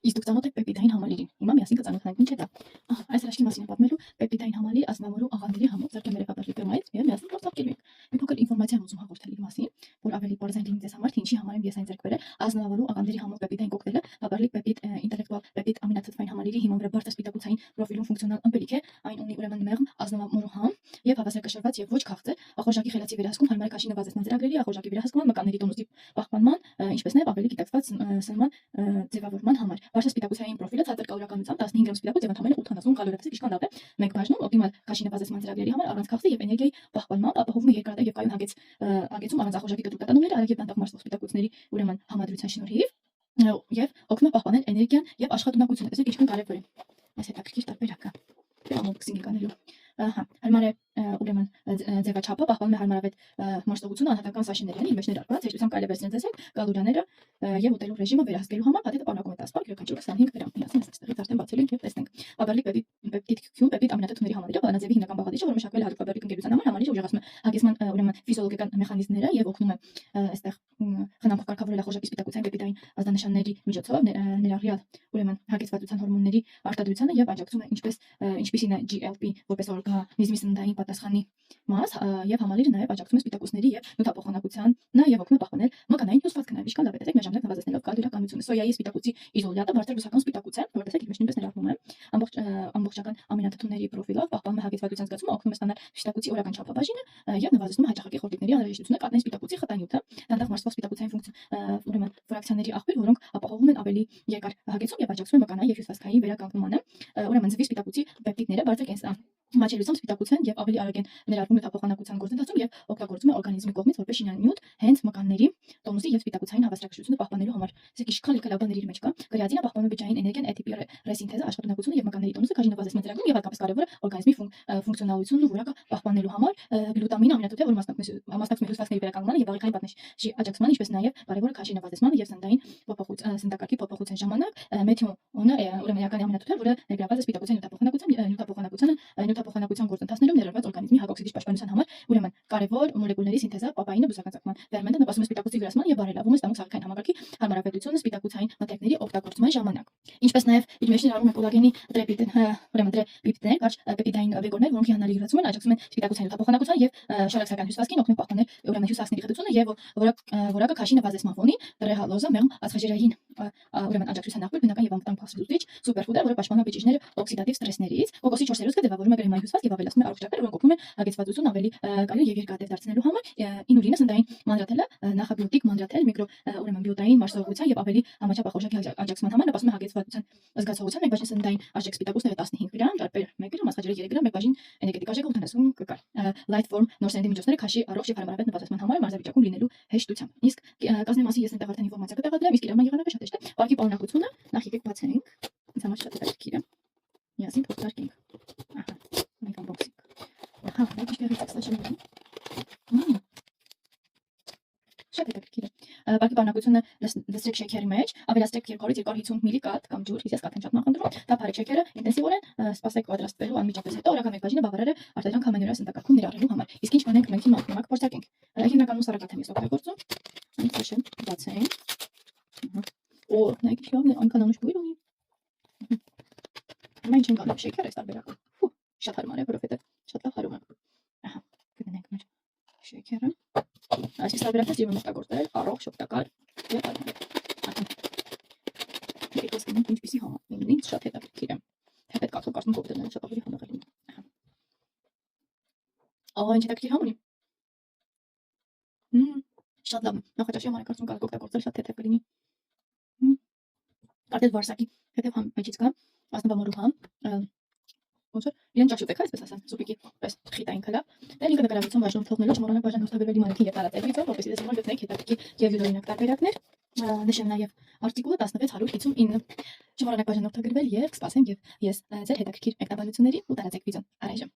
Իսկ դուք ծանոթ եք պեպտիդային համալիրին։ Հիմա միասին կծանոթանանք ինչ է դա։ Այս հրաշքի մասին եմ պատմելու պեպտիդային համալիր ազնվամորու աղանդերի համով Ծրկեմերեկապատի ֆիրմայից եւ միասին փորձարկելու ենք։ Մի փոքր ինֆորմացիա եմ ուզում հաղորդել իր մասին, որ ավելի բարձր լինի ձեզ համար, թե ինչի համար եմ ես այն ձեռք բերել ազնվամորու աղանդերի համով պեպտիդային կոկտեյլը, բաբարլիկ պեպտիդ ինտելեկտուալ պեպտիդ ամինաթթվային համալիրի հիման վրա բարձր սպիտակուցային պրոֆիլում ֆունկցիոնալ ըմպելիք է, այն ունի ուրեմն մեղմ ազնվամորու համ եւ հավասարակշռված եւ ոչ քաղցր, ախորժակի խելացի վերահսկում, հարմար քաշի նվազեցման ծրագրերի, ախորժակի վերահսկման, մկանների տոնուսի պահպանման, ինչպես նաեւ ավելի գիտակցված սնման ձևավորման համար։ Բարձր սպիտակուցային պրոֆիլը ցածր կալորիականությամբ 15 գրամ սպիտակուց եւ ընդամենը 80 կալորիաց է իշխան լավ է։ Մեկ բաժնում օպտիմալ քաշի նվազեցման ծրագրերի համար առանց քաղցի եւ էներգիայի պահպանման, ապահովում է երկարատև եւ կայուն հագեցում առանց ախորժակի կտրուկ արագ եւ դանդաղ մարսվող սպիտակուցների ուրեմն համադրության շնորհիվ եւ օգնում է պահպանել էներգիան եւ աշխատունակությունը։ Տեսեք ինչքան կարեւոր է։ Այս հետաքրքիր տարբերակը։ Unboxing կանելու։ Հարմար է ուրեմն ձևաչափը, պահպանում է հարմարավետ մարսողությունը, անհատական սաշիների իր մեջ ներառված հեշտությամբ կարելի է վերցնել ձեզ հետ կալորիաները եւ ուտելու ռեժիմը վերահսկելու համար փաթեթը պարունակում է 10 բակ, յուրաքանչյուրը 25 գրամ։ Միասին այստեղից արդեն բացել ենք եւ տեսնենք։ Բաբարլիկ պեպտիդ Q պեպտիդ ամինաթթուների համալիրը բանաձևի հիմնական բաղադրիչը, որը մշակվել է հատուկ բաբարլիկ ընկերության համար, համալիրը ուժեղացնում է հագեցման ուրեմն ֆիզիոլոգիական մեխանիզմները եւ օգնում է այստեղ խնամք կարգավորել ախորժակի սպիտակուցային պեպտիդային ազդանշանների միջոցով ներառյալ ուրեմն հագեցվածության հորմոնների արտադրությանը եւ աջակցում է ինչպիսին է GLP որպես օրգանիզմի սննդային պատասխանի մաս եւ համալիրը նաեւ աջակցում է սպիտակուցների եւ նյութափոխանակությանը եւ օգնում է պահպանել մկանային հյուսվածքները։ Ինչքան լավ է, տեսեք, մեջամետ նվազեցնելով կալորիականությունը։ Սոյայի սպիտակուցի իզոլյատը բարձր բուսական սպիտակուց է, որը տեսեք իր մեջ նույնպես ներառվում է ամբողջական ամինաթթուների պրոֆիլով, պահպանում է հագեցվածության զգացումը, օգնում է ստանալ սպիտակուցի օրական չափաբաժինը եւ նվազեցնում է հաճախակի խորտիկների անհրաժեշտությունը, կատնային սպիտակուցի խտանյութը, դանդաղ մարսվող սպիտակուցային ուրեմն ֆրակցիաների աղբյուր, որոնք ապահովում են ավելի երկար հագեցում եւ աջակցում են մկանային եւ հյուսվածքային վերականգնմանը։ Ուրեմն ձվի սպիտակուցի պեպտիդները բարձր մաչելիությամբ սպիտակուց են եւ ավելի արագ են ներառվում նյութափոխանակության գործընթացում եւ օգտագործում է օրգանիզմի կողմից որպես շինանյութ հենց մկանների տոնուսի եւ սպիտակուցային հավասարակշռությունը պահպանելու համար։ Իսկ ինչքան լիքը լավ բաներ իր մեջ կա, կրեատինը պահպանում է բջջային էներգիան, ATP ռեսինթեզը, աշխատունակությունը եւ մկանների տոնուսը քաշի նվազեցման ծրագրում եւ հատկապես կարեւոր է օրգանիզմի ֆունկցիոնալությունն ու որակը պահպանելու համար գլուտամինը ամինաթթու է, որ մասնակցում է հյուսվածքների վերականգնմանը եւ աղիքային պատնեշի աջակցմանը, ինչպես նաեւ կարեւոր է քաշի նվազեցմանը եւ սննդային սննդակարգի փոփոխության ժամանակ մեթիոնը ուրեմն էական ամինաթթու է, որը ներգրաված է սպիտակուցային նյութափոխանակության գործընթացներում ներառված օրգանիզմի հակօքսիդիչ պաշտպանության համար, ուրեմն կարևոր մոլեկուլների սինթեզը, պապայինը, բուսական ծագման ֆերմենտը նպաստում է սպիտակուցի գրասման եւ բարելավում է ստամոքսային համակարգի հարմարավետությունը սպիտակուցային մթերքների օգտագործման ժամանակ։ Ինչպես նաեւ իր մեջ ներառվում է կոլագենի ուրեմն տրեպիպտներ, կարճ պեպտիդային վեգորներ, որոնք հիանալի յուրացում են, աջակցում են սպիտակուցային նյութափոխանակության եւ շարակցական հյուսվածքին, օգնում պահպանել ուրեմն հյուսվածքների խտությունը եւ որակը քաշի նվազեցման ֆոնին, տրեհալոզը, մեղմ ածխաջրային ուրեմն աջակցության աղբյուր, բնական եւ անվտանգ փոխզուծիչ, սուպերֆուդ է, որը պաշտպանում է բջիջները օքսիդատիվ ստրեսներից, կոկոսի 4 սերուցքը ձևավորում է կրեմայի հյուսվածք եւ ավելացնում է առողջակարգը, որոնք օգնում են հագեցվածությունը ավելի կայուն եւ երկարատև դարձնելու համար։ Ինուլինը սննդային մանրաթելը, նախաբիոտիկ մանրաթել, միկրո ուրեմն բիոտային մարսողության եւ ավելի համաչափ ախորժակի աջակցման համար նպաստում է հագեցվածության զգացողության, մեկ բաժին սննդային արժեք սպիտակուցները 15 գրամ, ճարպեր 1 գրամ, ածխաջրերը 3 գրամ, մեկ բաժին էներգետիկ արժեքը 80 կկար։ Light form նոր սննդի միջոցները քաշի առողջ եւ հարմարավետ նվազեցման համար մարզավիճակում լինելու հեշտությամբ։ Իսկ կազմի մասին ես այնտեղ արդեն ինֆորմացիա կտեղադրեմ, իսկ իրական եղանակը շատ հեշտ է։ Պարկի պարունակությունը նախ եկեք բացենք։ Ինձ համար շատ հետաքրքիր է։ Միասին փոխարկենք։ Ահա, մեկ unboxing։ Ահա, դա ինչպես է ստացվում։ Շատ հետաքրքիր է։ Պարկի պարունակությունը լսրեք շեքերի մեջ, ավելացրեք 200-250 մլ կաթ կամ ջուր, ես կաթ եմ շատ նախընտրում, թափարեք շեքերը ինտենսիվորեն, սպասեք պատրաստվելու անմիջապես հետո օրական մեկ բաժինը բավարար է արտադրանք համենօրյա սննդակարգում ներառելու համար։ Իսկ ինչ կանենք մենք հիմա փորձարկենք։ Հիմնականում սառակաթ եմ ես օգտագործում։ Այնպես է, բացենք։ Օ, նայեք ինչքան է այնքան անուշ բույր ունի։ Հիմա ինչ ենք անում շեքերը այս տարբերակը։ Շատ հարմար է, որովհետեւ շատ լավ հարում է։ Ահա, գտնենք մեր շեքերը։ Այս տարբերակը ձիվում օգտագործել առողջ, օգտակար եւ այլն։ Եկեք տեսնենք ինչպիսի համ է։ Ինձ շատ հետաքրքիր է։ Թե պետք է կարծում կոկտեյլները շատ ավելի համեղ լինեն։ Ահա ինչ հետաքրքիր համ ունի։ Շատ լավ։ Նախաճաշի համար կարծում կարող օգտագործել շատ թեթև կլինի։ Արդեն վարսակի թեթև համ մեջից կա, ազնվամորու համ։ Ոնց որ իրեն ճաշուտ եք, այսպես ասեմ, սուպիկի պես խիտային քլա։ Դե ինքը նկարագրություն բաժանում թողնելով չմոռանաք բաժան հաղթագրվելի մանեթին եւ տարածել վիդեոն, որպեսզի դες համար գտնեք հետաքրքիր եւ յուրօրինակ տարբերակներ։ Նշեմ նաեւ արտիկուլը 16159։ Չմոռանաք բաժան հաղթագրվել եւ կսպասեմ եւ ես ձեր հետաքրքիր մեկնաբանությունների ու տարածեք վիդեոն։ Առայժմ